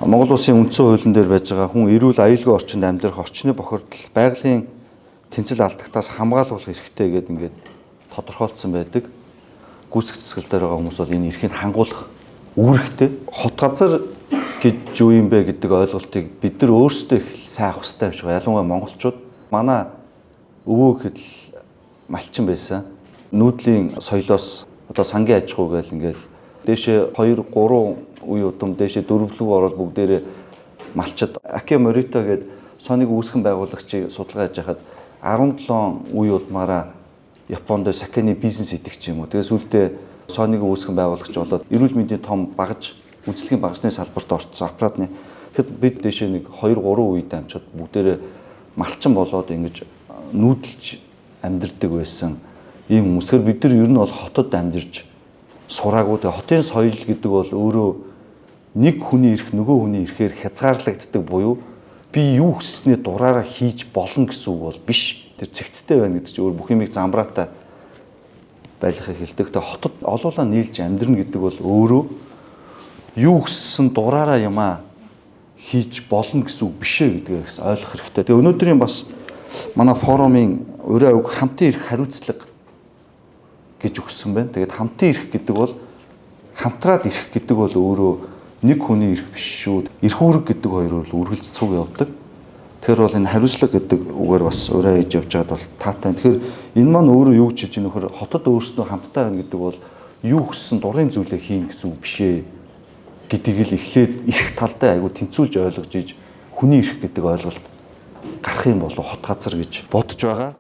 Монгол улсын үндсэн хуулийн дээр байж байгаа хүн эрүүл аюулгүй орчинд амьдрах орчны бохирдол байгалийн тэнцэл алдагтаас хамгаалуулах эрхтэй гэдэг ингээд тодорхойлцсон байдаг. Гүйцэтгэх засаглал дээр байгаа хүмүүс бол энэ эрхийг хангуулах үүрэгтэй. Хот газар гэж юу юм бэ гэдэг ойлголтыг бид нар өөрсдөө их сайн авах хэрэгтэй юм шиг байна. Ялангуяа монголчууд манай өвөө гэхэд малчин байсан. Нүүдлийн соёлоос одоо сангийн аж ахуй гэл ингээл дээшээ 2 3 үе удам дээшээ дөрвөлөг ороод бүгдээрээ малчид Акио Морито гээд Sony-г үүсгэн байгуулагчийг судалгаа хийж хахад 17 үе удмаараа Японд сакены бизнес идэх ч юм уу. Тэгээс үлдээ Sony-г үүсгэн байгуулагч болоод эрүүл мэндийн том багаж үйлчлэгийн багажны салбарт орцсон аппаратны. Тэгэхэд бид дээшээ нэг 2 3 үе дамжаад бүгдээрээ малчин болоод ингэж нүүдэлж амьдардаг байсан ийм хүмүүс. Тэгэхээр бид нар ер нь бол хотод амьдарч сураагүй. Хотын соёл гэдэг бол өөрөө нэг хүний эрх нөгөө хүний эрхээр хязгаарлагддаг буюу би юу хүссний дураараа хийж болно гэсэн үг бол биш. Тэр цэгцтэй байна гэдэг чинь өөр бүх юмыг замбраатай байлгахыг хэлдэг. Тэгээ хотод олуулаа нийлж амьдрна гэдэг бол өөрөө юу хүссэн дураараа юмаа хийж болно гэсэн үг биш ээ гэдгээс ойлгох хэрэгтэй. Тэгээ өнөөдрийн бас манай форумын ураа үг хамтын эрх хариуцлага гэж өгсөн байна. Тэгээд хамтын эрх гэдэг бол хамтраад эрх гэдэг бол өөрөө нэг хүний эрх биш шүү. Эрх үүрэг гэдэг хоёр бол үргэлжцүүг явдаг. Тэгэхээр бол энэ хариуцлага гэдэг үгээр бас ураа хийж явж байгаад бол таатай. Тэгэхээр энэ маань өөрөө юу гэж хэлж байгаа нөхөр хотод өөрснөө хамтдаа байна гэдэг бол юу хүссэн дурын зүйлээ хийн гэсэн үг биш ээ гэдгийг л эхлээд эрх талдаа айгу тэнцүүлж ойлгож иж хүний эрх гэдэг ойлголт гарах юм болов хот газар гэж бодож байгаа.